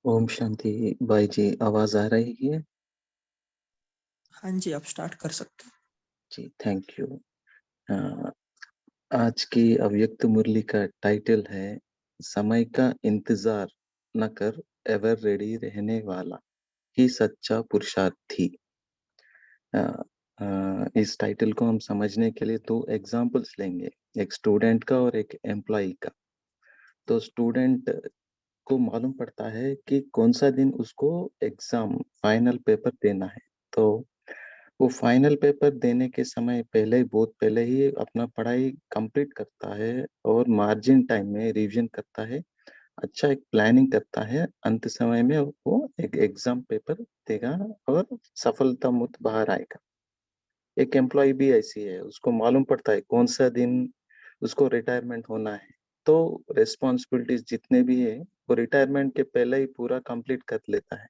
ओम शांति। भाई जी, आवाज आ रही है? हाँ जी, आप स्टार्ट कर सकते हैं। जी, थैंक यू। अ, आज की अव्यक्त मुरली का टाइटल है समय का इंतजार न कर, एवर रेडी रहने वाला ही सच्चा पुरुषार्थी। अ, इस टाइटल को हम समझने के लिए दो एग्जाम्पल्स लेंगे, एक स्टूडेंट का और एक एम्प्लॉय का। तो स्टूडेंट को मालूम पड़ता है कि कौन सा दिन उसको एग्जाम फाइनल पेपर देना है। तो वो फाइनल पेपर देने के समय पहले ही बहुत पहले ही अपना पढ़ाई कंप्लीट करता है और मार्जिन टाइम में रिवीजन करता है। अच्छा एक प्लानिंग करता है, अंत समय में वो एक एग्जाम पेपर देगा और सफलता मुत बाहर आएगा। एक एम्प्लॉय भी ऐसी है, उसको मालूम पड़ता है कौन सा दिन उसको रिटायरमेंट होना है। तो रिस्पॉन्सिबिलिटीज जितने भी है वो रिटायरमेंट के पहले ही पूरा कंप्लीट कर लेता है।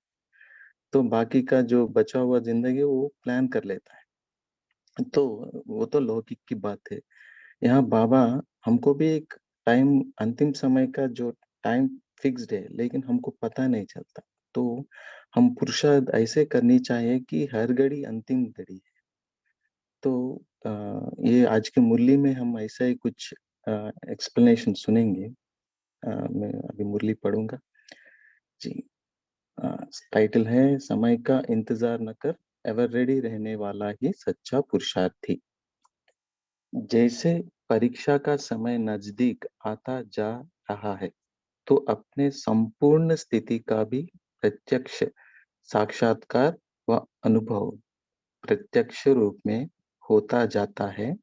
तो बाकी का जो बचा हुआ जिंदगी वो प्लान कर लेता है। तो वो तो लौकिक की बात है। यहाँ बाबा हमको भी एक टाइम, अंतिम समय का जो टाइम फिक्स्ड है लेकिन हमको पता नहीं चलता। तो हम पुरुषार्थ ऐसे करनी चाहिए कि हर घड़ी अंतिम घड़ी है। तो ये आज की मुरली में हम ऐसा ही कुछ एक्सप्लेनेशन सुनेंगे। मैं अभी मुरली पढ़ूंगा जी। टाइटल है समय का इंतजार न कर, एवर रेडी रहने वाला ही सच्चा पुरुषार्थी। जैसे परीक्षा का समय नजदीक आता जा रहा है, तो अपने संपूर्ण स्थिति का भी प्रत्यक्ष साक्षात्कार व अनुभव प्रत्यक्ष रूप में होता जाता है।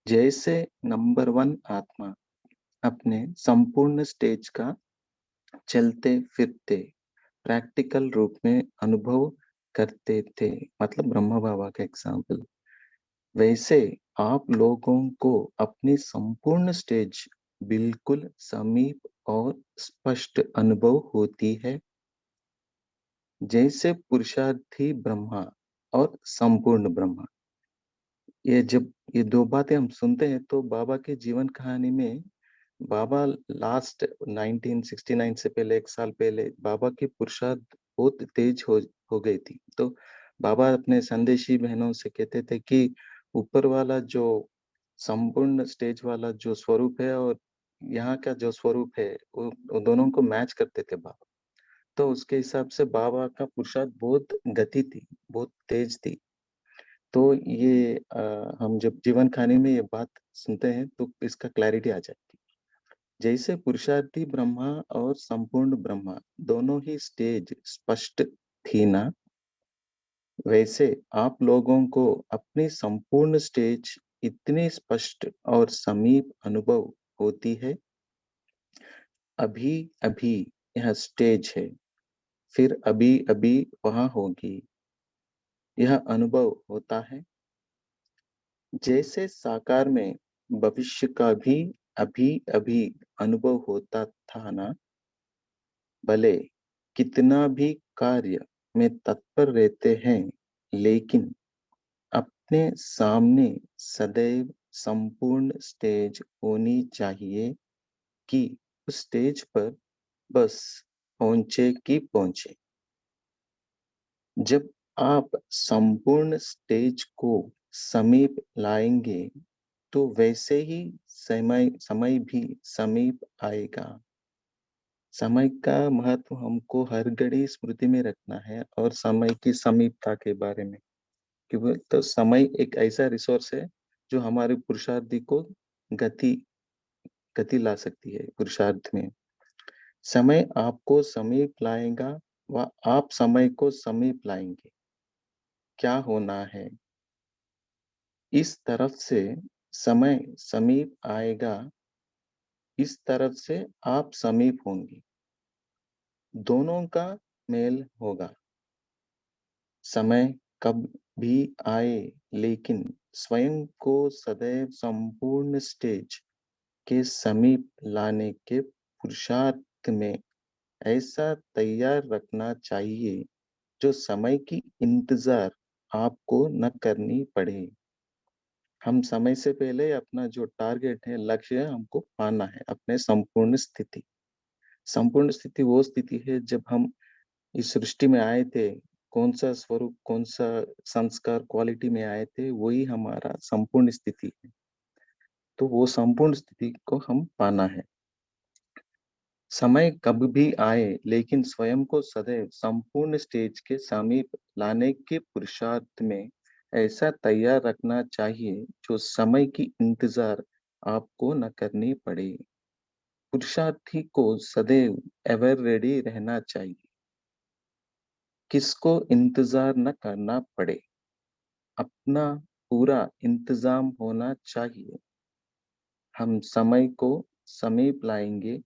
जैसे नंबर वन आत्मा अपने संपूर्ण स्टेज का चलते फिरते प्रैक्टिकल रूप में अनुभव करते थे, मतलब ब्रह्मा बाबा का एग्जाम्पल, वैसे आप लोगों को अपनी संपूर्ण स्टेज बिल्कुल समीप और स्पष्ट अनुभव होती है। जैसे पुरुषार्थी ब्रह्मा और संपूर्ण ब्रह्मा, ये दो बातें हम सुनते हैं तो बाबा के जीवन कहानी में बाबा लास्ट 1969 से पहले, एक साल पहले बाबा की पुरुषार्थ बहुत तेज हो गई थी। तो बाबा अपने संदेशी बहनों से कहते थे कि ऊपर वाला जो संपूर्ण स्टेज वाला जो स्वरूप है और यहाँ का जो स्वरूप है वो दोनों को मैच करते थे बाबा। तो उसके हिसाब से बाबा का पुरुषार्थ बहुत गति थी, बहुत तेज थी। तो ये हम जब जीवन कहानी में ये बात सुनते हैं तो इसका क्लैरिटी आ जाती है। जैसे पुरुषार्थी ब्रह्मा और संपूर्ण ब्रह्मा दोनों ही स्टेज स्पष्ट थी ना, वैसे आप लोगों को अपनी संपूर्ण स्टेज इतनी स्पष्ट और समीप अनुभव होती है। अभी अभी यह स्टेज है, फिर अभी अभी वहां होगी, यह अनुभव होता है। जैसे साकार में भविष्य का भी अभी अभी अनुभव होता था ना, भले कितना भी कार्य में तत्पर रहते हैं, लेकिन अपने सामने सदैव संपूर्ण स्टेज होनी चाहिए कि उस स्टेज पर बस पहुंचे कि पहुंचे। जब आप संपूर्ण स्टेज को समीप लाएंगे तो वैसे ही समय समय भी समीप आएगा। समय का महत्व हमको हर घड़ी स्मृति में रखना है और समय की समीपता के बारे में, क्योंकि तो समय एक ऐसा रिसोर्स है जो हमारे पुरुषार्थी को गति गति ला सकती है। पुरुषार्थ में समय आपको समीप लाएगा व आप समय को समीप लाएंगे। क्या होना है, इस तरफ से समय समीप आएगा, इस तरफ से आप समीप होंगे, दोनों का मेल होगा। समय कब भी आए, लेकिन स्वयं को सदैव संपूर्ण स्टेज के समीप लाने के पुरुषार्थ में ऐसा तैयार रखना चाहिए जो समय की इंतजार आपको न करनी पड़े। हम समय से पहले अपना जो टारगेट है, लक्ष्य है, हमको पाना है अपने संपूर्ण स्थिति। संपूर्ण स्थिति वो स्थिति है जब हम इस सृष्टि में आए थे, कौन-सा स्वरूप, कौन-सा संस्कार, क्वालिटी में आए थे, वही हमारा संपूर्ण स्थिति है। तो वो संपूर्ण स्थिति को हम पाना है। समय कभी भी आए, लेकिन स्वयं को सदैव संपूर्ण स्टेज के समीप लाने के पुरुषार्थ में ऐसा तैयार रखना चाहिए, जो समय की इंतज़ार आपको न करनी पड़े। पुरुषार्थी को सदैव एवर रेडी रहना चाहिए, किसको इंतज़ार न करना पड़े। अपना पूरा इंतज़ाम होना चाहिए। हम समय को समीप लाएँगे,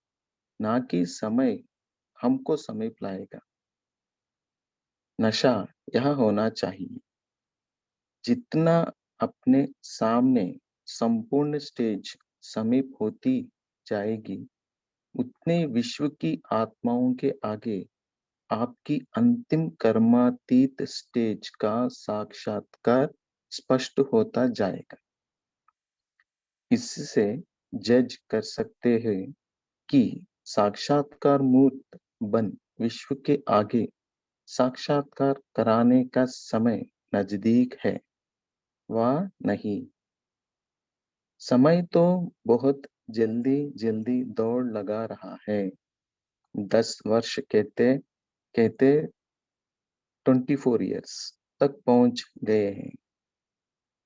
ना कि समय हमको समीप लाएगा। नशा यह होना चाहिए, जितना अपने सामने संपूर्ण स्टेज समीप होती जाएगी, उतने विश्व की आत्माओं के आगे आपकी अंतिम कर्मातीत स्टेज का साक्षात्कार स्पष्ट होता जाएगा। इससे जज कर सकते हैं कि साक्षात्कार मूर्त बन विश्व के आगे साक्षात्कार कराने का समय नजदीक है व नहीं। समय तो बहुत जल्दी जल्दी दौड़ लगा रहा है। 10 वर्ष कहते कहते 24 ईयर्स तक पहुंच गए हैं।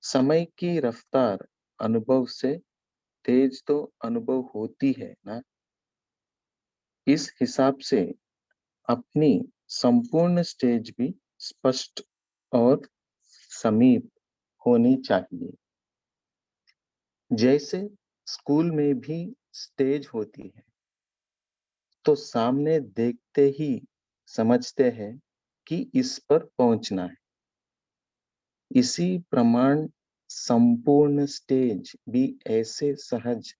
समय की रफ्तार अनुभव से तेज तो अनुभव होती है ना। इस हिसाब से अपनी संपूर्ण स्टेज भी स्पष्ट और समीप होनी चाहिए। जैसे स्कूल में भी स्टेज होती है, तो सामने देखते ही समझते हैं कि इस पर पहुंचना है। इसी प्रमाण संपूर्ण स्टेज भी ऐसे सहज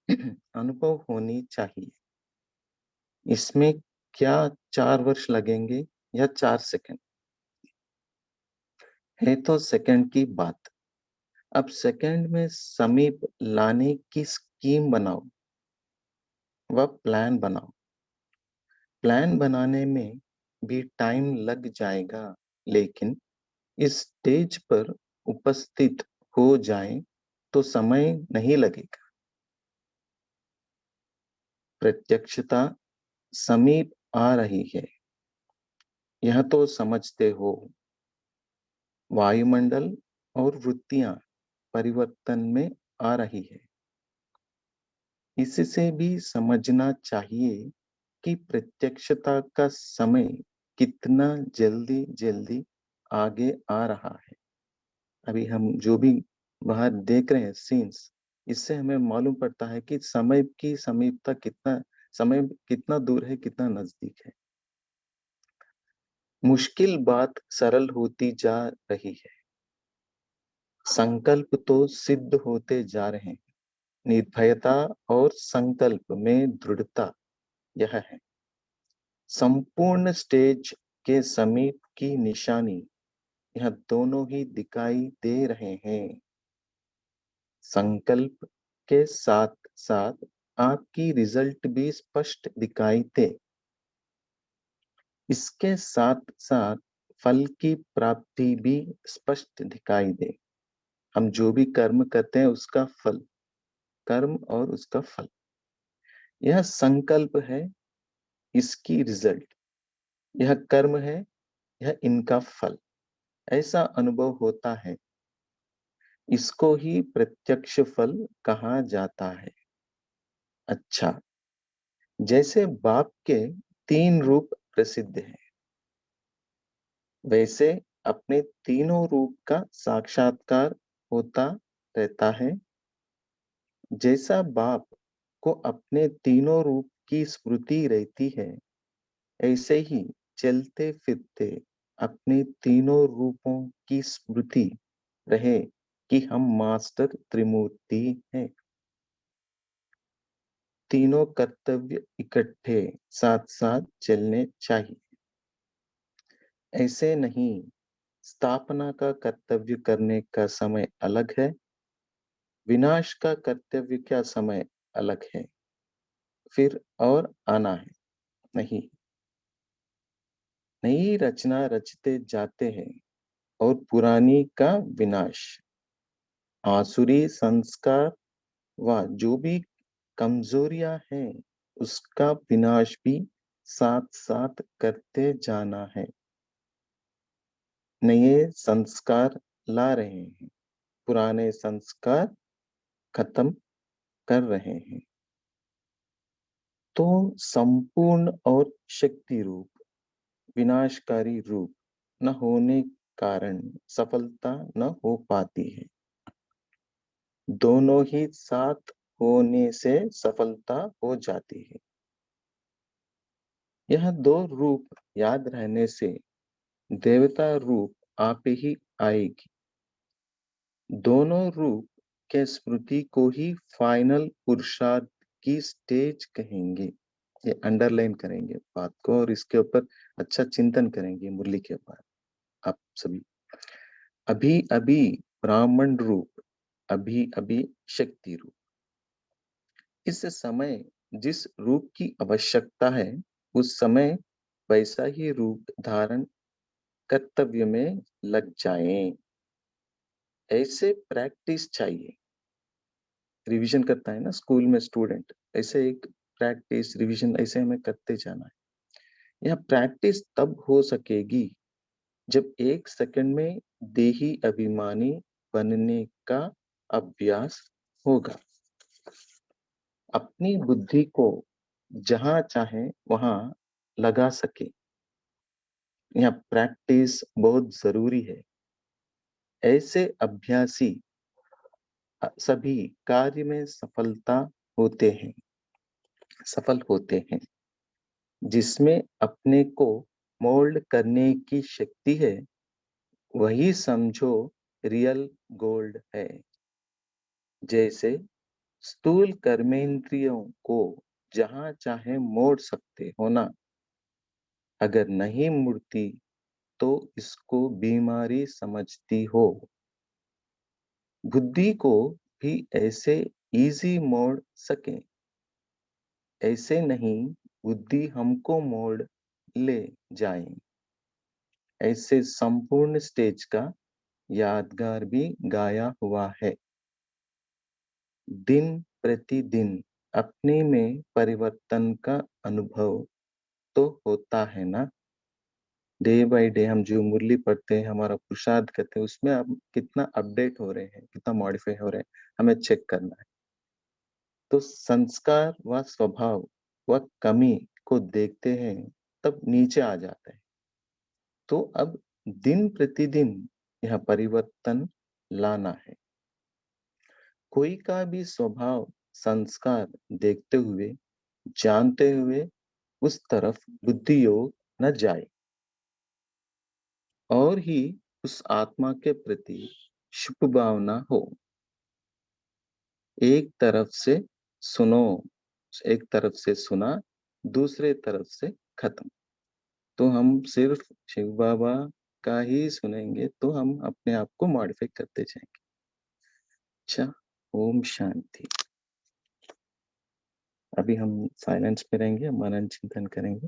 अनुभव होनी चाहिए। इसमें क्या 4 वर्ष लगेंगे या 4 सेकंड, है तो सेकंड की बात। अब सेकंड में समीप लाने की स्कीम बनाओ व प्लान बनाओ। प्लान बनाने में भी टाइम लग जाएगा, लेकिन इस स्टेज पर उपस्थित हो जाएं तो समय नहीं लगेगा। प्रत्यक्षता समीप आ रही है, यह तो समझते हो। वायुमंडल और वृत्तियां परिवर्तन में आ रही है। इससे भी समझना चाहिए कि प्रत्यक्षता का समय कितना जल्दी जल्दी आगे आ रहा है। अभी हम जो भी बाहर देख रहे हैं सीन्स, इससे हमें मालूम पड़ता है कि समय की समीपता कितना, समय कितना दूर है, कितना नजदीक है। मुश्किल बात सरल होती जा रही है। संकल्प तो सिद्ध होते जा रहे हैं। निर्भयता और संकल्प में दृढ़ता यह है। संपूर्ण स्टेज के समीप की निशानी, यह दोनों ही दिखाई दे रहे हैं। संकल्प के साथ साथ आपकी रिजल्ट भी स्पष्ट दिखाई दे। इसके साथ साथ फल की प्राप्ति भी स्पष्ट दिखाई दे। हम जो भी कर्म करते हैं उसका फल, कर्म और उसका फल, यह संकल्प है, इसकी रिजल्ट, यह कर्म है, यह इनका फल, ऐसा अनुभव होता है। इसको ही प्रत्यक्ष फल कहा जाता है। अच्छा, जैसे बाप के 3 रूप प्रसिद्ध हैं, वैसे अपने तीनों रूप का साक्षात्कार होता रहता है। जैसा बाप को अपने तीनों रूप की स्मृति रहती है, ऐसे ही चलते फिरते अपने तीनों रूपों की स्मृति रहे कि हम मास्टर त्रिमूर्ति हैं। तीनों कर्तव्य इकट्ठे साथ साथ चलने चाहिए। ऐसे नहीं, स्थापना का कर्तव्य करने का समय अलग है, विनाश का कर्तव्य का समय अलग है। फिर और आना है। नहीं, नई रचना रचते जाते हैं और पुरानी का विनाश। आसुरी संस्कार व जो भी कमजोरियां हैं उसका विनाश भी साथ साथ करते जाना है। नए संस्कार ला रहे हैं, पुराने संस्कार खत्म कर रहे हैं। तो संपूर्ण और शक्ति रूप विनाशकारी रूप न होने कारण सफलता न हो पाती है। दोनों ही साथ होने से सफलता हो जाती है। यह दो रूप याद रहने से देवता रूप आप ही आएगी। दोनों रूप के स्मृति को ही फाइनल पुरुषार्थ की स्टेज कहेंगे। ये अंडरलाइन करेंगे बात को और इसके ऊपर अच्छा चिंतन करेंगे मुरली के बाद आप सभी। अभी अभी ब्राह्मण रूप, अभी अभी शक्ति रूप। इस समय जिस रूप की आवश्यकता है उस समय वैसा ही रूप धारण कर्तव्य में लग जाएं। ऐसे प्रैक्टिस चाहिए। रिवीजन करता है ना स्कूल में स्टूडेंट, ऐसे एक प्रैक्टिस रिवीजन ऐसे हमें करते जाना है। यह प्रैक्टिस तब हो सकेगी जब 1 सेकंड में देही अभिमानी बनने का अभ्यास होगा। अपनी बुद्धि को जहां चाहे वहां लगा सके। यह प्रैक्टिस बहुत जरूरी है। ऐसे अभ्यासी सभी कार्य में सफल होते हैं। जिसमें अपने को मोल्ड करने की शक्ति है वही समझो रियल गोल्ड है। जैसे स्थूल कर्मेंद्रियों को जहां चाहे मोड़ सकते हो ना, अगर नहीं मुड़ती तो इसको बीमारी समझती हो। बुद्धि को भी ऐसे इजी मोड़ सके, ऐसे नहीं बुद्धि हमको मोड़ ले जाए। ऐसे संपूर्ण स्टेज का यादगार भी गाया हुआ है। दिन प्रतिदिन अपने में परिवर्तन का अनुभव तो होता है ना। डे बाय डे हम जो मुरली पढ़ते हैं, हमारा पुरुषार्थ करते हैं, उसमें अब कितना अपडेट हो रहे हैं, कितना मॉडिफाई हो रहे हैं, हमें चेक करना है। तो संस्कार व स्वभाव व कमी को देखते हैं तब नीचे आ जाता है। तो अब दिन प्रतिदिन यह परिवर्तन लाना है। कोई का भी स्वभाव संस्कार देखते हुए जानते हुए उस तरफ बुद्धि योग न जाए और ही उस आत्मा के प्रति शुभ भावना हो। एक तरफ से सुनो, एक तरफ से सुना, दूसरे तरफ से खत्म। तो हम सिर्फ शिव बाबा का ही सुनेंगे तो हम अपने आप को मॉडिफाई करते जाएंगे। अच्छा, ओम शांति। अभी हम साइलेंस में रहेंगे, मनन चिंतन करेंगे।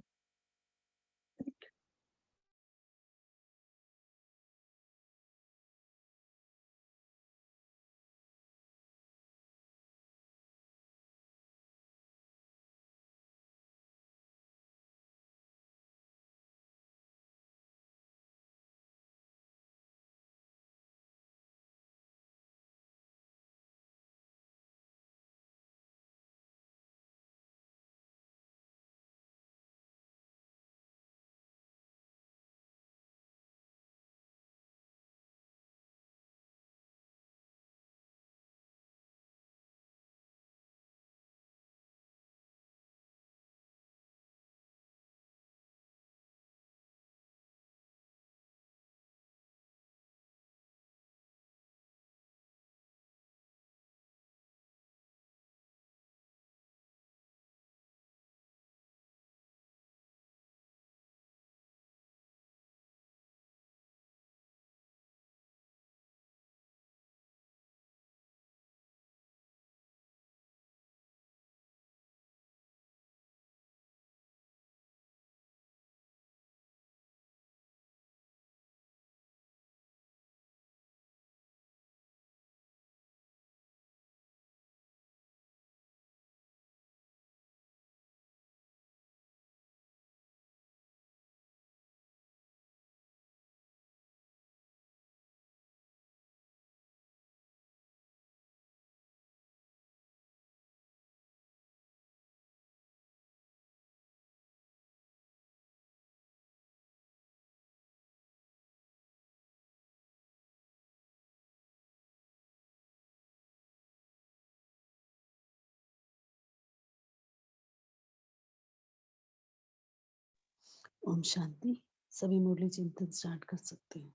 ओम शांति। सभी मुरली चिंतन स्टार्ट कर सकते हैं।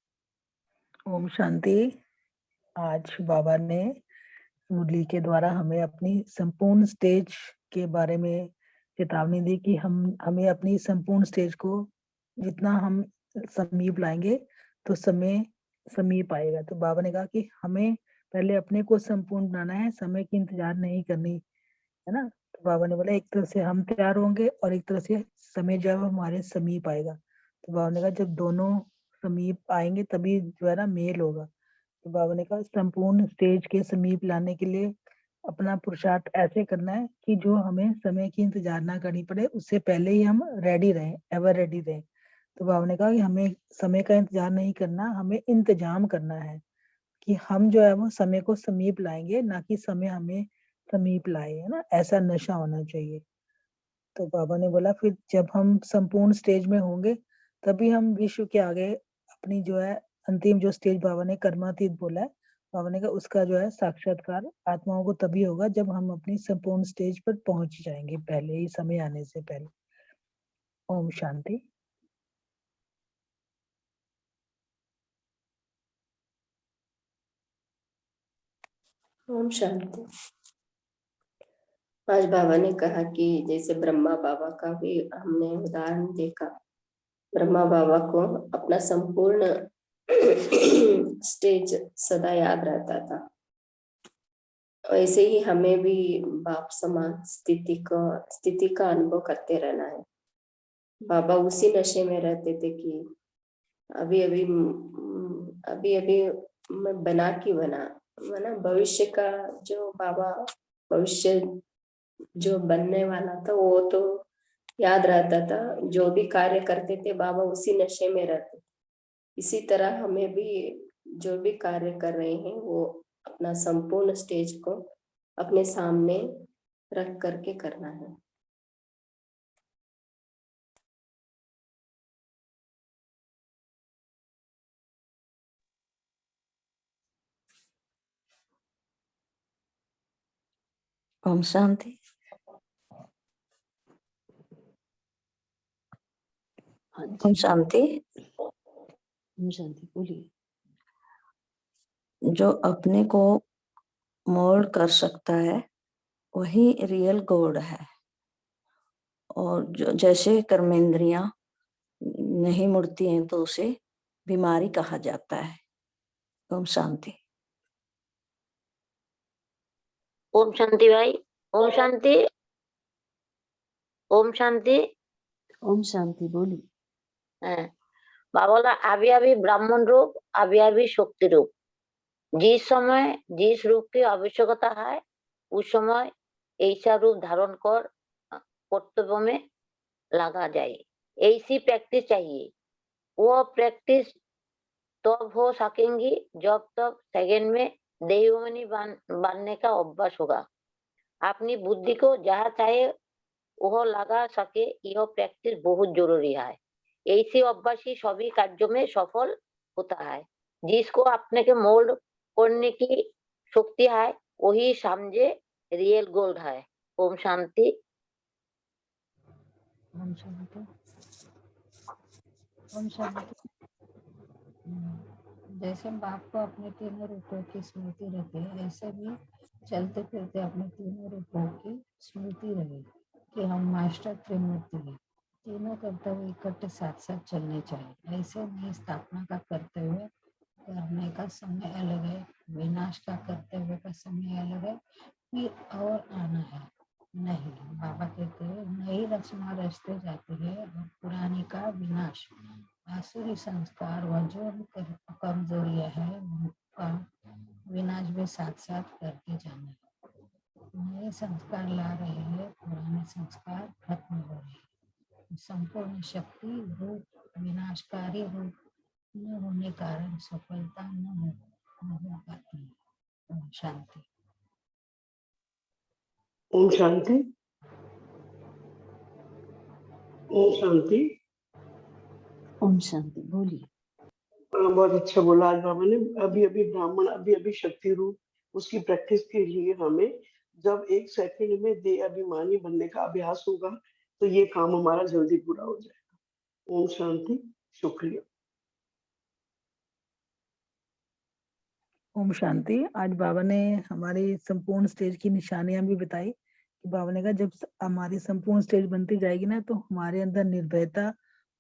ओम शांति। आज बाबा ने मुरली के द्वारा हमें अपनी संपूर्ण स्टेज के बारे में चेतावनी दी कि हमें अपनी संपूर्ण स्टेज को जितना हम समीप लाएंगे तो समय समीप आएगा। तो बाबा ने कहा कि हमें पहले अपने को संपूर्ण बनाना है, समय की इंतजार नहीं करनी है ना। तो बाबा ने बोला एक तरह से हम तैयार होंगे और एक तरह से समय जब हमारे समीप आएगा। तो बाबा ने कहा जब दोनों समीप आएंगे तभी जो है ना मेल होगा। तो बाबा ने कहा संपूर्ण स्टेज के समीप लाने के लिए अपना पुरुषार्थ ऐसे करना है कि जो हमें समय की इंतजार ना करनी पड़े, उससे पहले ही हम रेडी रहें, एवर रेडी रहें। तो बाबा ने कहा कि हमें समय का इंतजार नहीं करना, हमें इंतजाम करना है कि हम जो है वो समय को समीप लाएंगे, ना कि समय हमें समीप लाए, है ना। ऐसा नशा होना चाहिए। तो बाबा ने बोला फिर जब हम संपूर्ण स्टेज में होंगे तभी हम विश्व के आगे अपनी जो है अंतिम जो स्टेज बाबा ने कर्मातीत बोला है, बाबा ने कहा उसका जो है साक्षात्कार आत्माओं को तभी होगा जब हम अपनी संपूर्ण स्टेज पर पहुंच जाएंगे, पहले ही समय आने से पहले। ओम शांति। ओम शांति। आज बाबा ने कहा कि जैसे ब्रह्मा बाबा का भी हमने उदाहरण देखा, ब्रह्मा बाबा को अपना संपूर्ण स्टेज सदा याद रहता था। वैसे ही हमें भी बाप समान स्थिति का अनुभव करते रहना है। बाबा उसी नशे में रहते थे कि अभी अभी मैं बना भविष्य का जो बाबा भविष्य जो बनने वाला था वो तो याद रहता था। जो भी कार्य करते थे बाबा उसी नशे में रहते। इसी तरह हमें भी जो भी कार्य कर रहे हैं वो अपना संपूर्ण स्टेज को अपने सामने रख करके करना है। ओम शांति। ओम शांति। ओम शांति बोलिए। जो अपने को मोल्ड कर सकता है वही रियल गॉड है, और जो जैसे कर्मेंद्रियां नहीं मुड़ती हैं तो उसे बीमारी कहा जाता है। ओम शांति। ओम शांति भाई। ओम शांति। ओम शांति। ओम शांति बोलिए। बाबा बोला अभी अभी ब्राह्मण रूप, अभी अभी शक्ति रूप। जिस समय जिस रूप की आवश्यकता है उस समय ऐसा रूप धारण कर कर्तव्य में लगा जाए। ऐसी प्रैक्टिस चाहिए। वो प्रैक्टिस तब हो सकेंगी जब तक सेकंड में देवमणि बनने का अभ्यास होगा। अपनी बुद्धि को जहाँ चाहे वह लगा सके, यह प्रैक्टिस बहुत जरूरी है। ऐसी अभ्यास ही सभी कार्यों में सफल होता है। जिसको अपने के मोल्ड करने की शक्ति है वही समझे रियल गोल्ड है। ओम शांति। ओम शांति। ओम शांति। जैसे बाप को अपने तीनों रूपों की स्मृति रहती है, ऐसे भी चलते फिरते अपने तीनों रूपों की स्मृति रहे कि हम मास्टर त्रिमूर्ति हैं। तीनों कर्तव्य इकट्ठे साथ साथ चलने चाहिए। ऐसे नहीं स्थापना का कर्तव्य करने का समय अलग है, विनाश का कर्तव्य का समय अलग है, फिर और आना है। नहीं, बाबा कहते हैं नई रचना रचते जाती है और पुरानी का विनाश। आसुरी संस्कार व जो कमजोरियां है उनका विनाश भी साथ साथ करके जाना है। नए संस्कार ला रहे हैं, पुराने संस्कार खत्म हो रहे हैं। संपूर्ण शक्ति रूप विनाशकारी रूप न होने कारण सफलता न हो पाती है। ओम शांति। ओम शांति। ओम शांति। ओम शांति बोलिए। बहुत अच्छा बोला आज बाबा ने। अभी अभी ब्राह्मण, अभी अभी शक्ति रूप, उसकी प्रैक्टिस के लिए हमें जब एक सेकंड में दे अभिमानी बनने का अभ्यास होगा तो ये काम हमारा जल्दी पूरा हो जाएगा। ओम शांति। शुक्रिया। ओम शांति। आज बाबा ने हमारी संपूर्ण स्टेज की निशानियां भी बताई कि बाबा ने कहा जब हमारी संपूर्ण स्टेज बनती जाएगी ना तो हमारे अंदर निर्भयता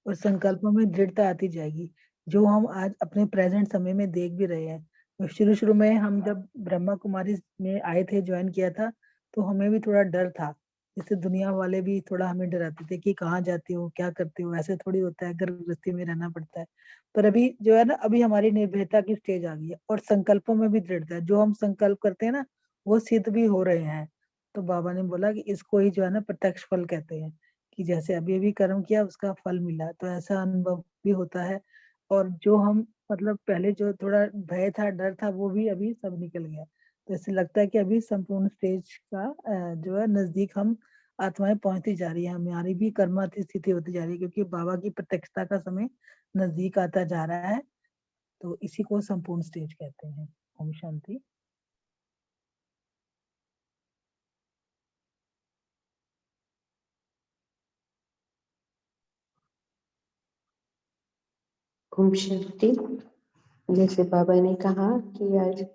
और संकल्पों में दृढ़ता आती जाएगी, जो हम आज अपने प्रेजेंट समय में देख भी रहे हैं। तो शुरू शुरू में हम जब ब्रह्मा कुमारी में आए थे, ज्वाइन किया था, तो हमें भी थोड़ा डर था। जैसे दुनिया वाले भी थोड़ा हमें डराते थे कि कहाँ जाते हो, क्या करते हो, ऐसे थोड़ी होता है, गृहस्थी में रहना पड़ता है। पर अभी जो है ना, अभी हमारी निर्भयता की स्टेज आ गई है और संकल्पों में भी दृढ़ता है। जो हम संकल्प करते हैं ना, वो सिद्ध भी हो रहे हैं। तो बाबा ने बोला कि इसको ही जो है ना प्रत्यक्ष फल कहते हैं, कि जैसे अभी अभी कर्म किया उसका फल मिला, तो ऐसा अनुभव भी होता है। और जो हम मतलब पहले जो थोड़ा भय था, डर था, वो भी अभी सब निकल गया। तो ऐसे लगता है कि अभी संपूर्ण स्टेज का जो है नजदीक हम आत्माएं पहुंचती जा रही है, हमारी भी कर्माती स्थिति होती जा रही है, क्योंकि बाबा की प्रत्यक्षता का समय नजदीक आता जा रहा है। तो इसी को संपूर्ण स्टेज कहते हैं। ओम शांति। ओम शांति। जैसे बाबा ने कहा कि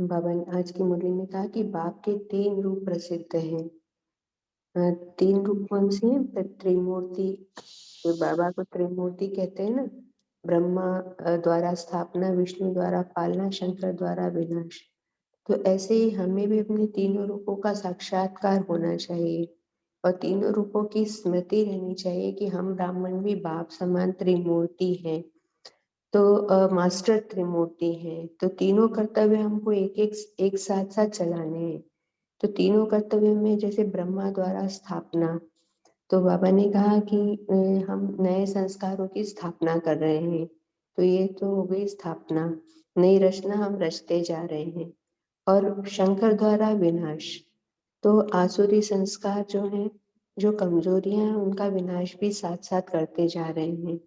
बाबा ने आज की मुरली में कहा कि बाप के 3 रूप प्रसिद्ध हैं। 3 रूप कौन से हैं? त्रिमूर्ति। तो बाबा को त्रिमूर्ति कहते हैं ना। ब्रह्मा द्वारा स्थापना, विष्णु द्वारा पालना, शंकर द्वारा विनाश। तो ऐसे ही हमें भी अपने तीनों रूपों का साक्षात्कार होना चाहिए और तीनों रूपों की स्मृति रहनी चाहिए कि हम ब्राह्मण भी बाप समान त्रिमूर्ति हैं। तो मास्टर त्रिमूर्ति हैं, तो तीनों कर्तव्य हमको एक साथ साथ चलाने हैं। तो तीनों कर्तव्य में जैसे ब्रह्मा द्वारा स्थापना, तो बाबा ने कहा कि हम नए संस्कारों की स्थापना कर रहे हैं। तो ये तो हो गई स्थापना, नई रचना हम रचते जा रहे हैं। और शंकर द्वारा विनाश, तो आसुरी संस्कार जो हैं, जो कमजोरियां हैं, उनका विनाश भी साथ साथ करते जा रहे हैं।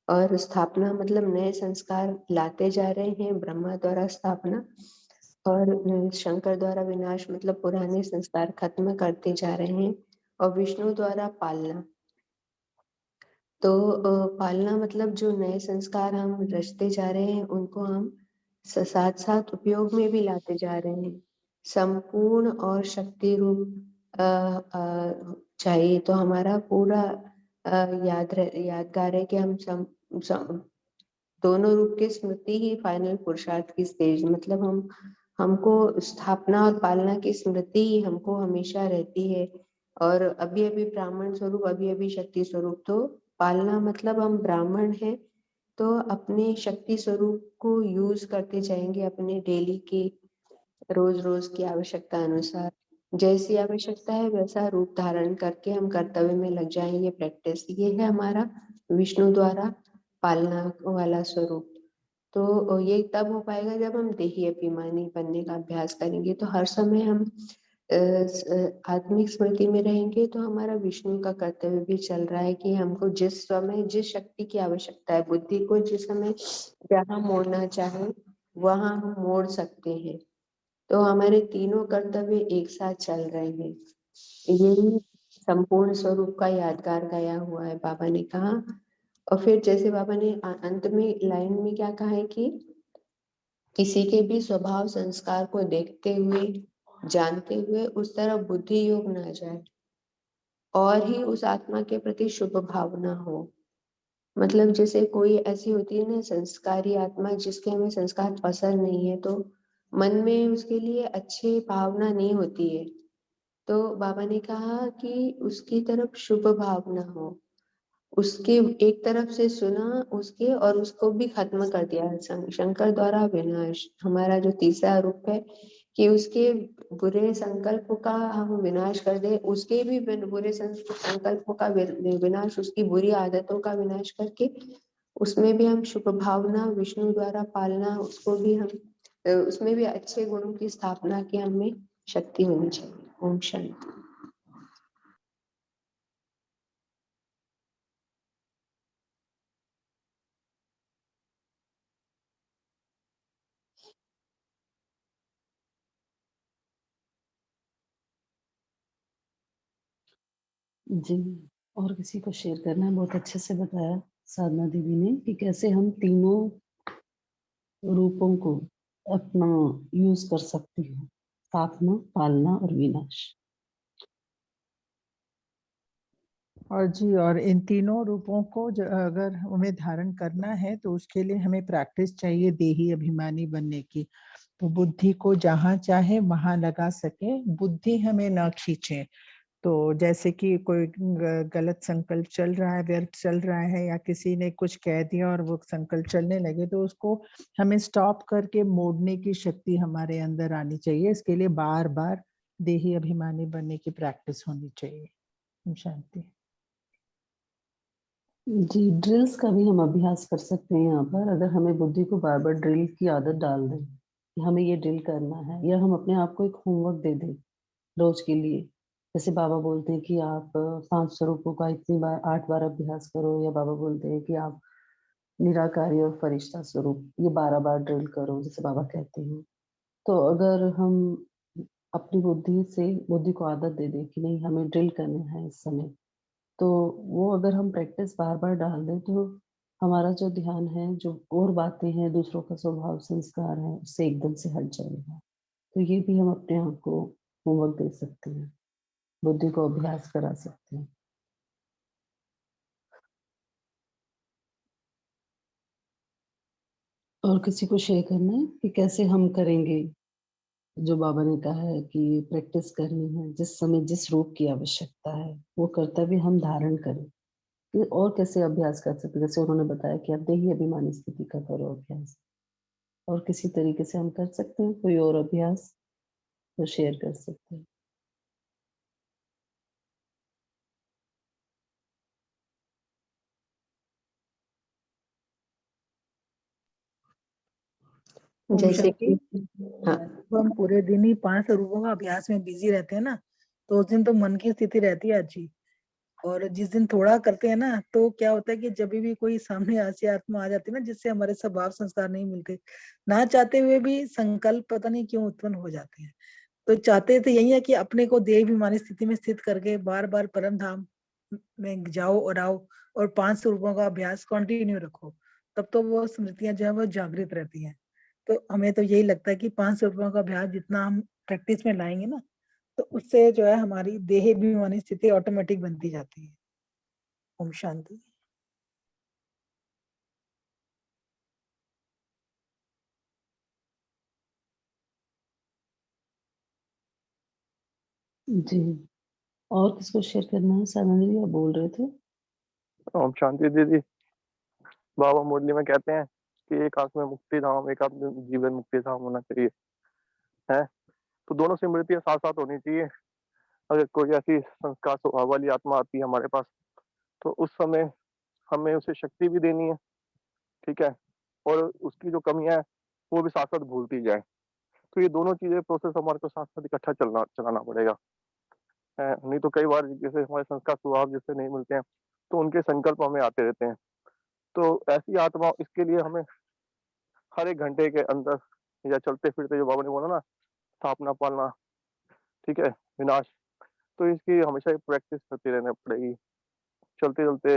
और स्थापना मतलब नए संस्कार लाते जा रहे हैं, ब्रह्मा द्वारा स्थापना। और शंकर द्वारा विनाश मतलब पुराने संस्कार खत्म करते जा रहे हैं। और विष्णु द्वारा पालना, तो पालना मतलब जो नए संस्कार हम रचते जा रहे हैं उनको हम साथ साथ उपयोग में भी लाते जा रहे हैं। संपूर्ण और शक्ति रूप चाहिए, तो हमारा पूरा यादगार है कि हम दोनों रूप की स्मृति ही फाइनल पुरुषार्थ की स्टेज, मतलब हमको स्थापना और पालना की स्मृति ही हमको हमेशा रहती है। और अभी अभी ब्राह्मण स्वरूप, अभी अभी शक्ति स्वरूप। तो पालना मतलब हम ब्राह्मण हैं, तो अपने शक्ति स्वरूप को यूज करते जाएंगे अपने डेली की, रोज रोज की आवश्यकता अनुसार। जैसी आवश्यकता है वैसा रूप धारण करके हम कर्तव्य में लग जाएंगे। प्रैक्टिस ये है हमारा विष्णु द्वारा पालना वाला स्वरूप। तो ये तब हो पाएगा जब हम देही अभिमानी बनने का अभ्यास करेंगे। तो हर समय हम आत्मिक स्मृति में रहेंगे, तो हमारा विष्णु का कर्तव्य भी चल रहा है कि हमको जिस समय जिस शक्ति की आवश्यकता है, बुद्धि को जिस समय जहाँ मोड़ना चाहे वहां हम मोड़ सकते हैं। तो हमारे तीनों कर्तव्य एक साथ चल रहे हैं। यही संपूर्ण स्वरूप का यादगार गया हुआ है, बाबा ने कहा। और फिर जैसे बाबा ने अंत में लाइन में क्या कहा है कि किसी के भी स्वभाव संस्कार को देखते हुए, जानते हुए उस तरफ बुद्धि योग न जाए और ही उस आत्मा के प्रति शुभ भावना हो। मतलब जैसे कोई ऐसी होती है ना संस्कारी आत्मा, जिसके हमें संस्कार पसंद नहीं है, तो मन में उसके लिए अच्छी भावना नहीं होती है। तो बाबा ने कहा कि उसकी तरफ शुभ भावना हो, उसके एक तरफ से सुना उसके और उसको भी खत्म कर दिया। शंकर द्वारा विनाश हमारा जो तीसरा रूप है, कि उसके बुरे संकल्पों का हम विनाश कर दे, उसके भी बुरे संकल्पों का विनाश, उसकी बुरी आदतों का विनाश करके उसमें भी हम शुभ भावना, विष्णु द्वारा पालना, उसको भी हम उसमें भी अच्छे गुणों की स्थापना की हमें शक्ति होनी चाहिए। ओम शांति। जी, और किसी को शेयर करना है? बहुत अच्छे से बताया साधना दीदी ने कि कैसे हम तीनों रूपों को अपना यूज कर सकते हैं, स्थापना, पालना और विनाश। और जी, और इन तीनों रूपों को अगर हमें धारण करना है तो उसके लिए हमें प्रैक्टिस चाहिए देही अभिमानी बनने की। तो बुद्धि को जहाँ चाहे वहां लगा सके, बुद्धि हमें न खींचे। तो जैसे कि कोई गलत संकल्प चल रहा है, व्यर्थ चल रहा है, या किसी ने कुछ कह दिया और वो संकल्प चलने लगे, तो उसको हमें स्टॉप करके मोड़ने की शक्ति हमारे अंदर आनी चाहिए। इसके लिए बार बार देही अभिमानी बनने की प्रैक्टिस होनी चाहिए। शांति। जी, ड्रिल्स का भी हम अभ्यास कर सकते हैं यहाँ पर। अगर हमें बुद्धि को बार बार ड्रिल की आदत डाल दें कि हमें ये ड्रिल करना है, या हम अपने आप को एक होमवर्क दे दें रोज के लिए। जैसे बाबा बोलते हैं कि आप 5 स्वरूपों का इतनी बार 8 बार अभ्यास करो, या बाबा बोलते हैं कि आप निराकारी और फरिश्ता स्वरूप ये 12 बार ड्रिल करो, जैसे बाबा कहते हैं। तो अगर हम अपनी बुद्धि को आदत दे दें कि नहीं, हमें ड्रिल करना है इस समय, तो वो अगर हम प्रैक्टिस बार बार डाल दें तो हमारा जो ध्यान है, जो और बातें हैं, दूसरों का स्वभाव संस्कार है, उससे एकदम से हट जाएगा। तो ये भी हम अपने आप को होमवर्क दे सकते हैं, बुद्धि को अभ्यास करा सकते हैं। और किसी को शेयर करना है कि कैसे हम करेंगे जो बाबा ने कहा है कि प्रैक्टिस करनी है, जिस समय जिस रूप की आवश्यकता है वो कर्तव्य हम धारण करें। फिर और कैसे अभ्यास कर सकते हैं? जैसे उन्होंने बताया कि आप देही अभिमानी स्थिति का करो अभ्यास। और किसी तरीके से हम कर सकते हैं कोई और अभ्यास तो शेयर कर सकते हैं। जैसे कि हाँ, तो हम पूरे दिन ही 5 रूपों का अभ्यास में बिजी रहते हैं ना, तो उस दिन तो मन की स्थिति रहती है अच्छी। और जिस दिन थोड़ा करते हैं ना, तो क्या होता है कि जब भी कोई सामने ऐसी आत्मा आ जाती है ना जिससे हमारे स्वभाव संस्कार नहीं मिलते, ना चाहते हुए भी संकल्प पता नहीं क्यों उत्पन्न हो जाते हैं। तो चाहते तो यही है कि अपने को देहाभिमानी स्थिति में स्थित करके बार बार परम धाम में जाओ और आओ, और 5 रूपों का अभ्यास कंटिन्यू रखो। तब तो वो स्मृतियां जो है वो जागृत रहती हैं। तो हमें तो यही लगता है कि 5 रूपों का अभ्यास जितना हम प्रैक्टिस में लाएंगे ना, तो उससे जो है हमारी देहाभिमानी स्थिति ऑटोमेटिक बनती जाती है। ओम शांति। जी, और किसको शेयर करना है? साधना दीदी आप बोल रहे थे। ओम शांति दीदी। बाबा मुरली में कहते हैं कि एक आंख में मुक्ति धाम, एक आंख में जीवन मुक्ति धाम होना चाहिए, है। तो दोनों स्मृतियां साथ साथ होनी चाहिए। अगर कोई ऐसी संस्कार स्वभाव वाली आत्मा आती है हमारे पास, तो उस समय हमें उसे शक्ति भी देनी है, ठीक है, और उसकी जो कमियां है वो भी साथ साथ भूलती जाए। तो ये दोनों चीजें प्रोसेस हमारे को साथ साथ इकट्ठा चलाना पड़ेगा, है। नहीं तो कई बार जैसे हमारे संस्कार स्वभाव जिससे नहीं मिलते हैं, तो उनके संकल्प हमें आते रहते हैं। तो ऐसी आत्मा, इसके लिए हमें हर एक घंटे के अंदर या चलते फिरते, जो बाबा ने बोला ना, स्थापना पालना, ठीक है, विनाश, तो इसकी हमेशा ही प्रैक्टिस करती रहनी पड़ेगी। चलते चलते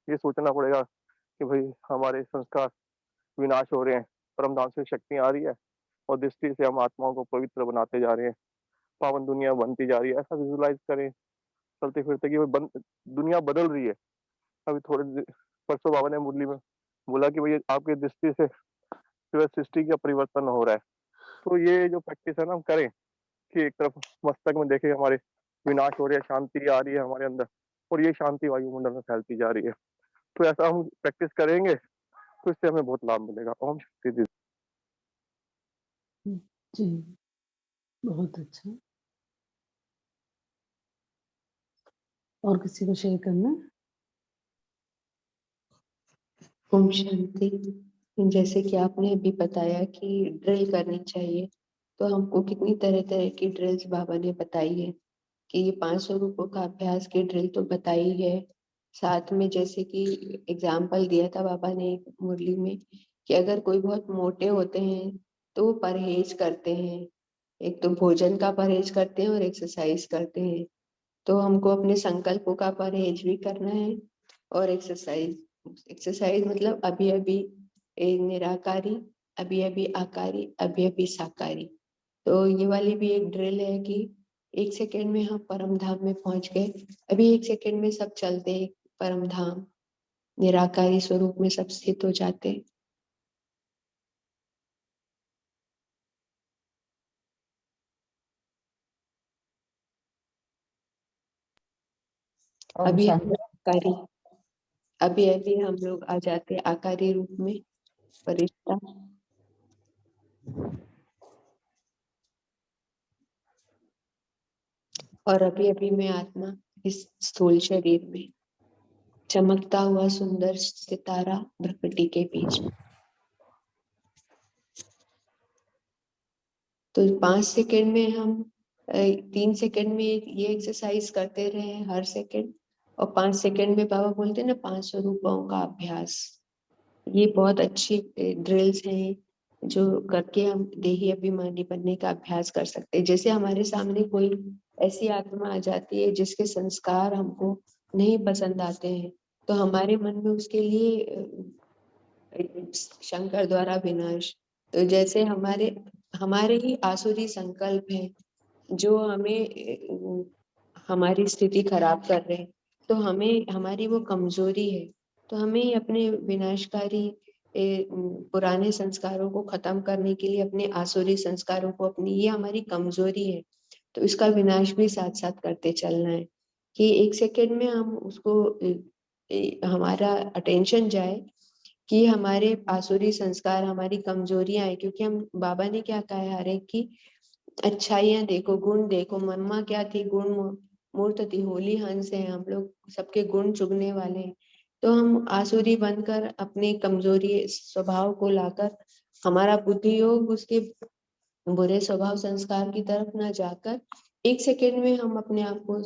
ये सोचना पड़ेगा कि भाई हमारे संस्कार विनाश हो रहे हैं, परमधाम से शक्तियां आ रही है, और दृष्टि से हम आत्माओं को पवित्र बनाते जा रहे हैं, पावन दुनिया बनती जा रही है। ऐसा विजुलाइज करें चलते फिरते कि दुनिया बदल रही है। अभी परसों बाबा ने मुरली में बोला कि भाई आपकी दृष्टि से जो है सृष्टि का परिवर्तन हो रहा है। तो ये जो प्रैक्टिस है ना, हम करें कि एक तरफ मस्तक में देखें हमारे विनाश हो रही है, शांति आ रही है हमारे अंदर, और ये शांति वायुमंडल में फैलती जा रही है। तो ऐसा हम प्रैक्टिस करेंगे तो इससे हमें बहुत लाभ मिलेगा। ओम शक्ति दीदी। जी, बहुत अच्छा। और किसी को शेयर करना है? ओम शांति। जैसे कि आपने अभी बताया कि ड्रिल करनी चाहिए, तो हमको कितनी तरह तरह की ड्रिल्स बाबा ने बताई है कि ये 500 रूपों का अभ्यास की ड्रिल तो बताई है। साथ में जैसे कि एग्जाम्पल दिया था बाबा ने एक मुरली में कि अगर कोई बहुत मोटे होते हैं तो वो परहेज करते हैं, एक तो भोजन का परहेज करते हैं और एक्सरसाइज करते हैं। तो हमको अपने संकल्पों का परहेज भी करना है। और एक्सरसाइज मतलब अभी अभी निराकारी, अभी अभी आकारी, अभी अभी साकारी। तो ये वाली भी एक ड्रिल है कि 1 सेकेंड में हम परम धाम में पहुंच गए, अभी 1 सेकेंड में सब चलते परम धाम निराकारी स्वरूप में सब स्थित हो जाते। अभी आकारी, अभी अभी हम लोग आ जाते आकारी रूप में फरिश्ता। और अभी अभी मैं आत्मा इस स्थूल शरीर में चमकता हुआ सुंदर सितारा प्रकृति के बीच। तो 5 सेकेंड में हम 3 सेकेंड में ये एक्सरसाइज करते रहे हर सेकेंड, और 5 सेकेंड में बाबा बोलते हैं ना 5 स्वरूपों का अभ्यास। ये बहुत अच्छी ड्रिल्स हैं जो करके हम देही अभिमानी बनने का अभ्यास कर सकते हैं। जैसे हमारे सामने कोई ऐसी आत्मा आ जाती है जिसके संस्कार हमको नहीं पसंद आते हैं, तो हमारे मन में उसके लिए शंकर द्वारा विनाश, तो जैसे हमारे ही आसुरी संकल्प हैं जो हमें हमारी स्थिति खराब कर रहे हैं, तो हमें हमारी वो कमजोरी है, तो हमें अपने विनाशकारी पुराने संस्कारों को खत्म करने के लिए अपने आसुरी संस्कारों को अपनी, ये हमारी कमजोरी है, तो इसका विनाश भी साथ साथ करते चलना है कि 1 सेकेंड में हम उसको हमारा अटेंशन जाए कि हमारे आसुरी संस्कार हमारी कमजोरियां हैं। क्योंकि हम बाबा ने क्या कहा है हर एक की अच्छाइयां देखो, गुण देखो। मम्मा क्या थी, गुण मूर्त थी, होली हंस है, हम लोग सबके गुण चुगने वाले हैं। तो हम आसुरी बनकर अपने कमजोरी स्वभाव को लाकर हमारा बुद्धि योग उसके बुरे स्वभाव संस्कार की तरफ न जाकर 1 सेकेंड में हम अपने आप को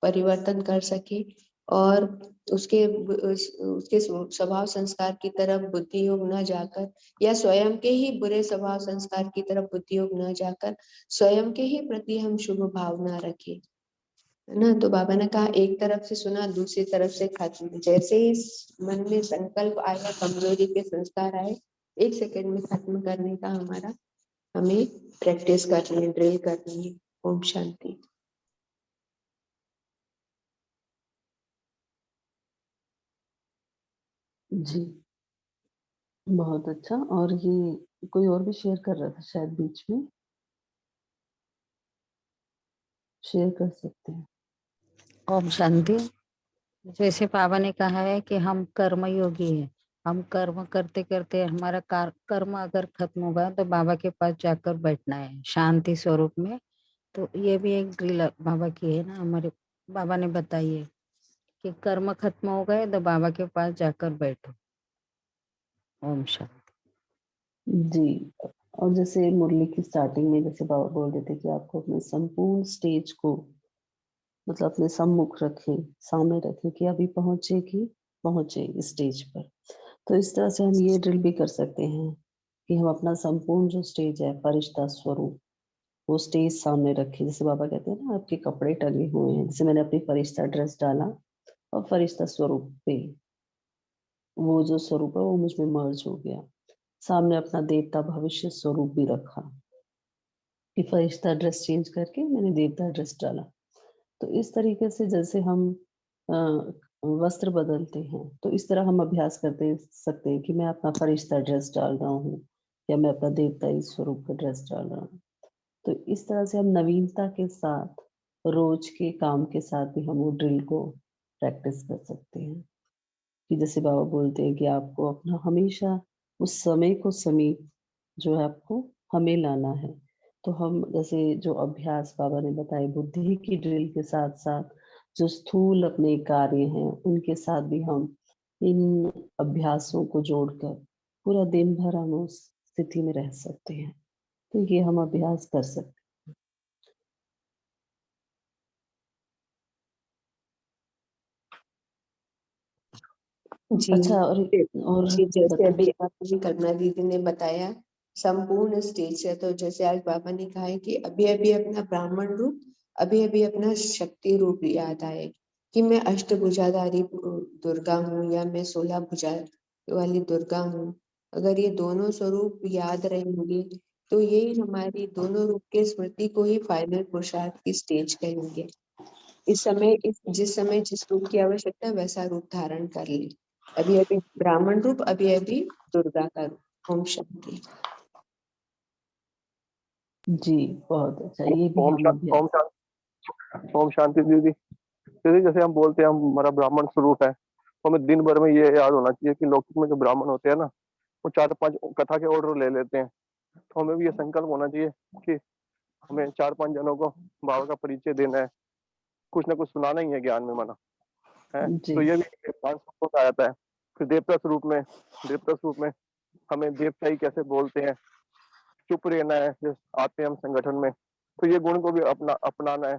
परिवर्तन कर सके और उसके स्वभाव संस्कार की तरफ बुद्धि योग न जाकर, या स्वयं के ही बुरे स्वभाव संस्कार की तरफ बुद्धि योग न जाकर स्वयं के ही प्रति हम शुभ भावना रखें, है ना। तो बाबा ने कहा एक तरफ से सुना दूसरी तरफ से खत्म। जैसे ही मन में संकल्प आया, कमजोरी के संस्कार आए, 1 सेकेंड में खत्म करने का हमें प्रैक्टिस करनी है, ड्रिल करनी है। ओम शांति। जी, बहुत अच्छा। और ये कोई और भी शेयर कर रहा था शायद बीच में, शेयर कर सकते हैं। ओम शांति। जैसे बाबा ने कहा है कि हम कर्म योगी हैं, हम कर्म करते करते हमारा कर्म अगर खत्म होगा तो बाबा के पास जाकर बैठना है शांति स्वरूप में। तो ये भी एक ड्रिल बाबा की है ना, हमारे बाबा ने बताई है कि कर्म खत्म हो गए तो बाबा के पास जाकर बैठो। ओम शांति। जी, और जैसे मुरली की स्टार्टिंग में जैसे बाबा बोल रहे थे कि आपको अपने संपूर्ण स्टेज को मतलब अपने सम्मुख रखें, सामने रखें कि अभी पहुंचे इस स्टेज पर। तो इस तरह से हम ये ड्रिल भी कर सकते हैं कि हम अपना संपूर्ण जो स्टेज है फरिश्ता स्वरूप, वो स्टेज सामने रखें। जैसे बाबा कहते हैं ना आपके कपड़े टंगे हुए हैं, जैसे मैंने अपनी फरिश्ता ड्रेस डाला और फरिश्ता स्वरूप पे वो जो स्वरूप है वो मुझ में मर्ज हो गया। सामने अपना देवता भविष्य स्वरूप भी रखा कि फरिश्ता ड्रेस चेंज करके मैंने देवता ड्रेस डाला। तो इस तरीके से जैसे हम वस्त्र बदलते हैं, तो इस तरह हम अभ्यास करते सकते हैं कि मैं अपना फरिश्ता ड्रेस डाल रहा हूँ या मैं अपना देवता स्वरूप का ड्रेस डाल रहा हूँ। तो इस तरह से हम नवीनता के साथ रोज के काम के साथ भी हम वो ड्रिल को प्रैक्टिस कर सकते हैं कि जैसे बाबा बोलते हैं कि आपको अपना हमेशा उस समय को समीप जो है आपको हमें लाना है। तो हम जैसे जो अभ्यास बाबा ने बताए बुद्धि की ड्रिल के साथ साथ जो स्थूल अपने कार्य हैं उनके साथ भी हम इन अभ्यासों को जोड़कर पूरा दिन भर हम उस स्थिति में रह सकते हैं। तो ये हम अभ्यास कर सकते हैं। जी अच्छा, और जी, जैसे बताएं। अभी आपकी कल्पना दीदी ने बताया संपूर्ण स्टेज है, तो जैसे आज बाबा ने कहा है कि अभी अभी अपना ब्राह्मण रूप अभी अभी अपना शक्ति रूप याद आए कि मैं अष्टभुजाधारी दुर्गा हूँ या मैं 16 भुजा वाली दुर्गा हूँ। अगर ये दोनों स्वरूप याद रहेंगे तो यही हमारी दोनों रूप के स्मृति को ही फाइनल पुरुषार्थ की स्टेज कहेंगे। जिस समय जिस रूप की आवश्यकता है वैसा रूप धारण कर ले। अभी अभी ब्राह्मण रूप, अभी अभी दुर्गा का रूप। ओम शांति। जी, बहुत अच्छा। ये भी ओम हम शांति। अभ्यास। ओम शांति दीदी। दीदी जैसे हम बोलते हैं हमारा ब्राह्मण स्वरूप है, तो हमें दिन भर में ये याद होना चाहिए कि लौकिक में जो ब्राह्मण होते हैं ना, वो 4-5 कथा के ऑर्डर ले लेते हैं। तो हमें भी ये संकल्प होना चाहिए कि हमें 4-5 जनों को बाबा का परिचय देना है, कुछ ना कुछ सुनाना ही है ज्ञान में मना है। जी, तो ये भी 5 स्वरूपों का आता है। फिर देवता स्वरूप में हमें देवताई कैसे बोलते हैं, चुप रहना है जब आते हैं हम संगठन में, तो ये गुण को भी अपनाना है।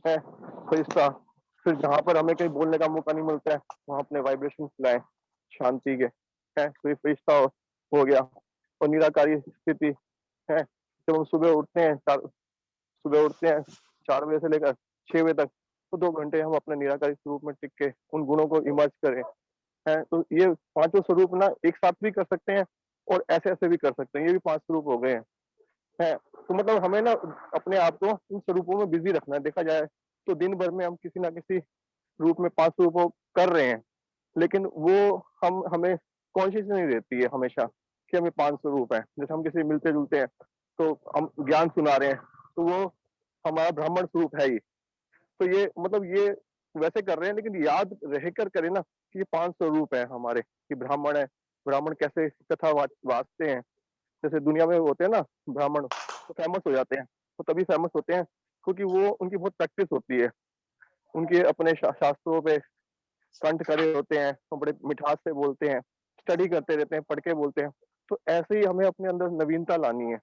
तो इसका फिर जहाँ पर हमें कहीं बोलने का मौका नहीं मिलता है वहाँ अपने वाइब्रेशन फैलाएं शांति के, है। तो ये फरिश्ता हो गया। और निराकारी स्थिति है, जब हम सुबह उठते हैं 4 बजे से लेकर 6 बजे तक, तो 2 घंटे हम अपने निराकारी स्वरूप में टिक के उन गुणों को इमर्ज करें, है। तो ये 5 स्वरूप ना एक साथ भी कर सकते हैं और ऐसे भी कर सकते हैं। ये भी 5 स्वरूप हो गए हैं। तो मतलब हमें ना अपने आप को इन स्वरूपों में बिजी रखना है। देखा जाए तो दिन भर में हम किसी ना किसी रूप में 5 स्वरूपों कर रहे हैं, लेकिन वो हमें कॉन्शियस नहीं रहती है हमेशा कि हमें 5 स्वरूप है। जैसे हम किसी मिलते जुलते हैं तो हम ज्ञान सुना रहे हैं, तो वो हमारा ब्राह्मण स्वरूप है ही। तो ये मतलब ये वैसे कर रहे हैं, लेकिन याद रहकर करें ना कि ये 5 स्वरूप है हमारे, कि ब्राह्मण है। ब्राह्मण कैसे कथा वाचते हैं, जैसे दुनिया में होते हैं ना ब्राह्मण, तो फेमस हो जाते हैं। तो तभी फेमस होते हैं क्योंकि वो उनकी बहुत प्रैक्टिस होती है, उनके अपने शास्त्रों पे कंठ करे होते हैं, तो बड़े मिठास से बोलते हैं, स्टडी करते रहते हैं, पढ़ के बोलते हैं। तो ऐसे ही हमें अपने अंदर नवीनता लानी है।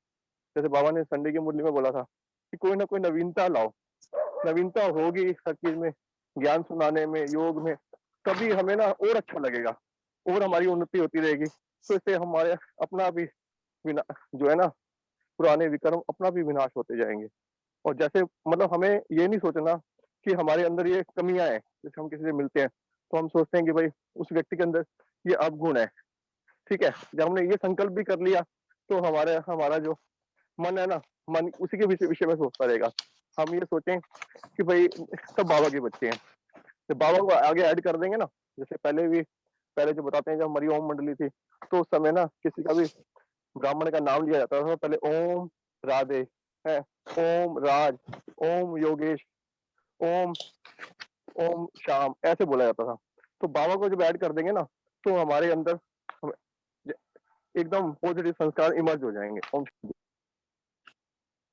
जैसे बाबा ने संडे की मुरली में बोला था कि कोई ना कोई नवीनता लाओ। नवीनता होगी हर चीज में, ज्ञान सुनाने में, योग में, तभी हमें ना और अच्छा लगेगा और हमारी उन्नति होती रहेगी। तो इससे हमारे अपना भी जो है ना पुराने विक्रम अपना भी विनाश होते जाएंगे। और जैसे मतलब हमें ये नहीं सोचना कि हमारे अंदर ये कमियां हैं। जैसे हम किसी से मिलते हैं तो हम सोचते हैं कि भाई उस व्यक्ति के अंदर ये अवगुण है, ठीक है। जब हमने ये संकल्प भी कर लिया तो हमारा जो मन है ना, मन उसी के विषय में सोचता रहेगा। हम ये सोचें कि भाई सब बाबा के बच्चे हैं, जब बाबा को आगे ऐड कर देंगे ना, जैसे पहले जो बताते हैं जब हमारी ओम मंडली थी, तो उस समय ना किसी का भी ब्राह्मण का नाम लिया जाता था, पहले ओम राधे है, ओम राज, ओम योगेश, ओम ओम श्याम, ऐसे बोला जाता था। तो बाबा को जब ऐड कर देंगे ना, तो हमारे अंदर एकदम पॉजिटिव संस्कार इमर्ज हो जाएंगे। ओम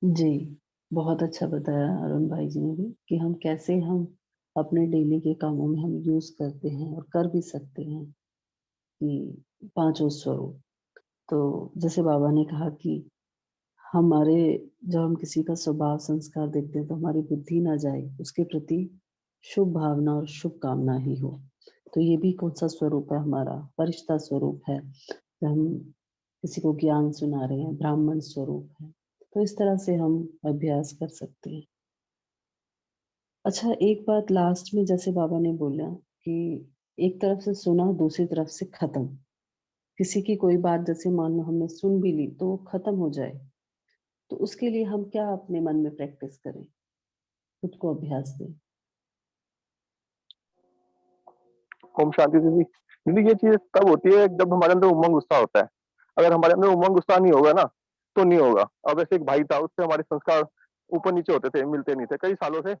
जी, बहुत अच्छा बताया अरुण भाई जी ने भी कि हम कैसे हम अपने डेली के कामों में हम यूज़ करते हैं और कर भी सकते हैं कि पाँचों स्वरूप। तो जैसे बाबा ने कहा कि हमारे जब हम किसी का स्वभाव संस्कार देखते हैं तो हमारी बुद्धि ना जाए, उसके प्रति शुभ भावना और शुभ कामना ही हो। तो ये भी कौन सा स्वरूप है हमारा? फरिश्ता स्वरूप है। जब हम किसी को ज्ञान सुना रहे हैं, ब्राह्मण स्वरूप है। तो इस तरह से हम अभ्यास कर सकते हैं। अच्छा, एक बात लास्ट में जैसे बाबा ने बोला कि एक तरफ से सुना, दूसरी तरफ से खत्म। किसी की कोई बात जैसे मान लो हमने सुन भी ली तो वो खत्म हो जाए, तो उसके लिए हम क्या अपने मन में प्रैक्टिस करें, खुद को अभ्यास दें? शांति दीदी। दीदी ये चीज तब होती है जब हमारे अंदर उमंग गुस्सा होता है। अगर हमारे अंदर उमंग गुस्सा नहीं होगा ना, तो नहीं होगा। अब ऐसे एक भाई था, उससे हमारे संस्कार ऊपर नीचे होते थे, मिलते नहीं थे कई सालों से।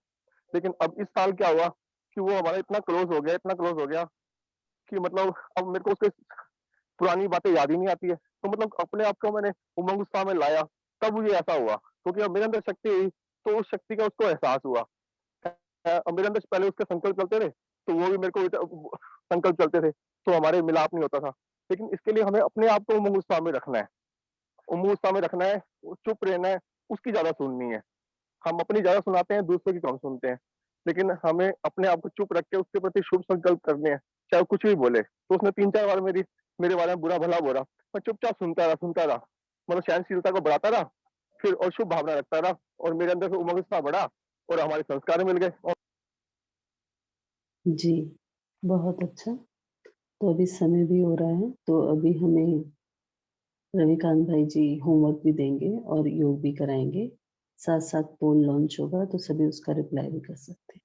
लेकिन अब इस साल क्या हुआ कि वो हमारा इतना क्लोज हो गया, इतना क्लोज हो गया कि मतलब अब मेरे को उसके पुरानी बातें याद ही नहीं आती है। तो मतलब अपने आप को मैंने उमंग उत्साह में लाया, तब मुझे ऐसा हुआ, क्योंकि अब मेरे अंदर शक्ति आई, तो उस शक्ति का उसको एहसास हुआ। अब मेरे अंदर पहले उसके संकल्प चलते थे, तो वो भी मेरे को संकल्प चलते थे, तो हमारे मिलाप नहीं होता था। लेकिन इसके लिए हमें अपने आप को उमंग उत्साह में रखना है, उमंग उत्साह में रखना है, चुप रहना है, उसकी ज्यादा सुननी है। हम अपनी ज्यादा सुनाते हैं, दूसरों की कम सुनते हैं। लेकिन हमें अपने आप को चुप रख के उसके प्रति शुभ संकल्प करने हैं, चाहे वो कुछ भी बोले। तो उसने 3-4 बार मेरे बारे में बुरा भला बोला, मैं चुपचाप सुनता रहा, मतलब सहनशीलता को बढ़ाता रहा, फिर और शुभ भावना रखता रहा, और मेरे अंदर से उमंग उत्साह बढ़ा, और हमारे संस्कार मिल गए। और जी, बहुत अच्छा। तो अभी समय भी हो रहा है, तो अभी हमें रविकांत भाई जी होमवर्क भी देंगे और योग भी कराएँगे। साथ-साथ पोल लॉन्च होगा, तो सभी उसका रिप्लाई भी कर सकते हैं।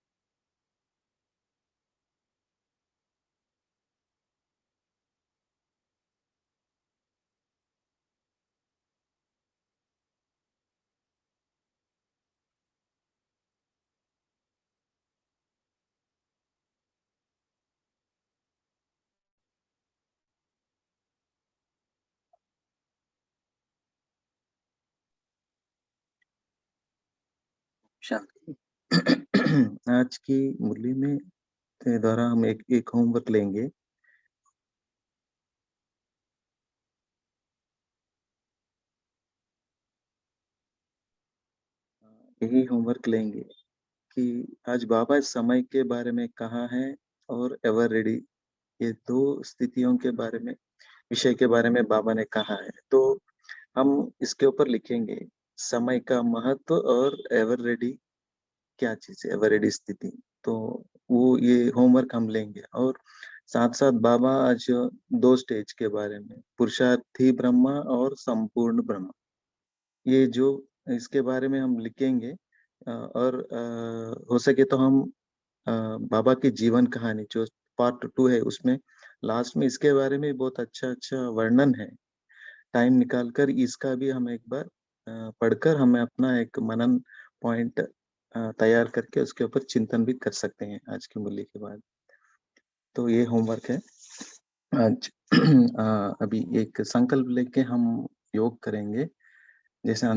शांति। आज की मुरली में के द्वारा हम एक होमवर्क लेंगे। यही होमवर्क लेंगे कि आज बाबा समय के बारे में कहा है और एवर रेडी, ये 2 स्थितियों के बारे में, विषय के बारे में बाबा ने कहा है। तो हम इसके ऊपर लिखेंगे समय का महत्व और एवर रेडी क्या चीज़ है, एवर रेडी स्थिति। तो वो ये होमवर्क हम लेंगे और साथ-साथ बाबा आज 2 स्टेज के बारे में, पुरुषार्थी ब्रह्मा और संपूर्ण ब्रह्मा, ये जो इसके बारे में हम लिखेंगे और हो सके तो हम बाबा की जीवन कहानी जो पार्ट 2 है उसमें लास्ट में इसके बारे में बहुत अच्छा-अच्छा वर्णन है। टाइम निकाल कर इसका भी हम एक बार पढ़कर हमें अपना एक मनन पॉइंट तैयार करके उसके ऊपर चिंतन भी कर सकते हैं आज की मुरली के बाद। तो ये होमवर्क है। आज अभी एक संकल्प लेके हम योग करेंगे। जैसे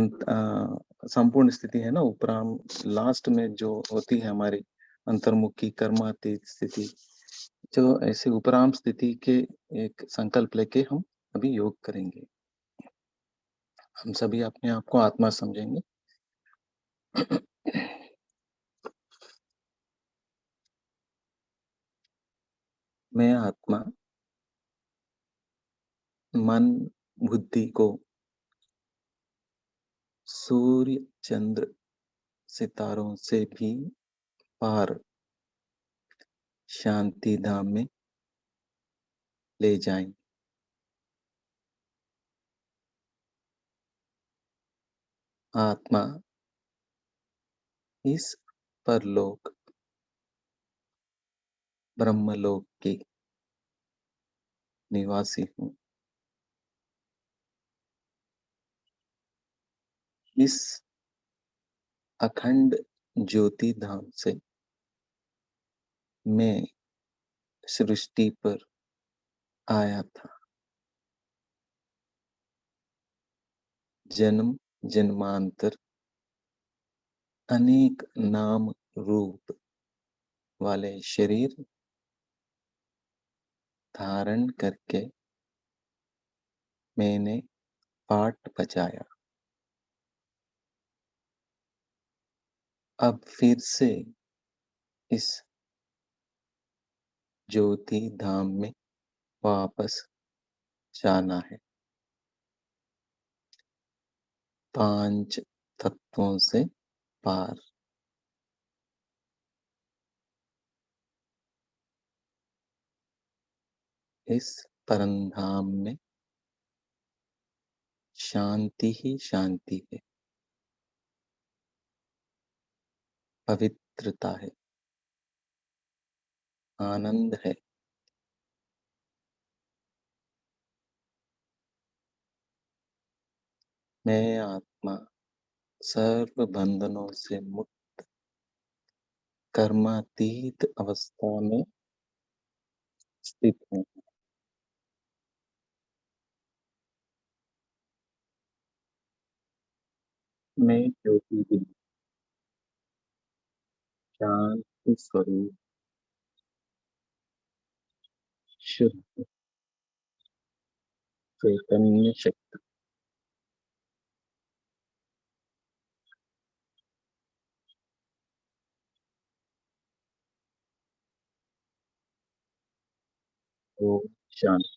संपूर्ण स्थिति है ना, उपराम लास्ट में जो होती है हमारी अंतर्मुखी कर्मातीत स्थिति, जो ऐसे उपराम स्थिति के एक संकल्प लेके हम अभी योग करेंगे। हम सभी अपने आप को आत्मा समझेंगे। मैं आत्मा मन बुद्धि को सूर्य चंद्र सितारों से भी पार शांति धाम में ले जाएं। आत्मा इस परलोक ब्रह्मलोक की निवासी हूँ। इस अखंड ज्योति धाम से मैं सृष्टि पर आया था। जन्म जन्मांतर अनेक नाम रूप वाले शरीर धारण करके मैंने पाठ बजाया। अब फिर से इस ज्योति धाम में वापस जाना है। 5 तत्वों से पार। इस परमधाम में शांति ही शांति है, पवित्रता है, आनंद है। मैं आत्मा सर्व बंधनों से मुक्त कर्मातीत अवस्था में स्थित हूँ। मैं ज्योति भी शांति स्वरूप शुद्ध चैतन्य शक्ति को शांति।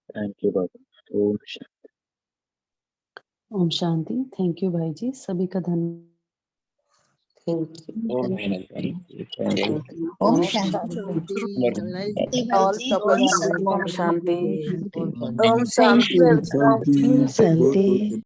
थैंक यू बाबा। ओम शांति। ओम शांति। थैंक यू भाई जी, सभी का धन्यवाद। Thank you. ओम शांति। ओम शांति। ऑल प्रॉपर ओम शांति। ओम शांति। शांति।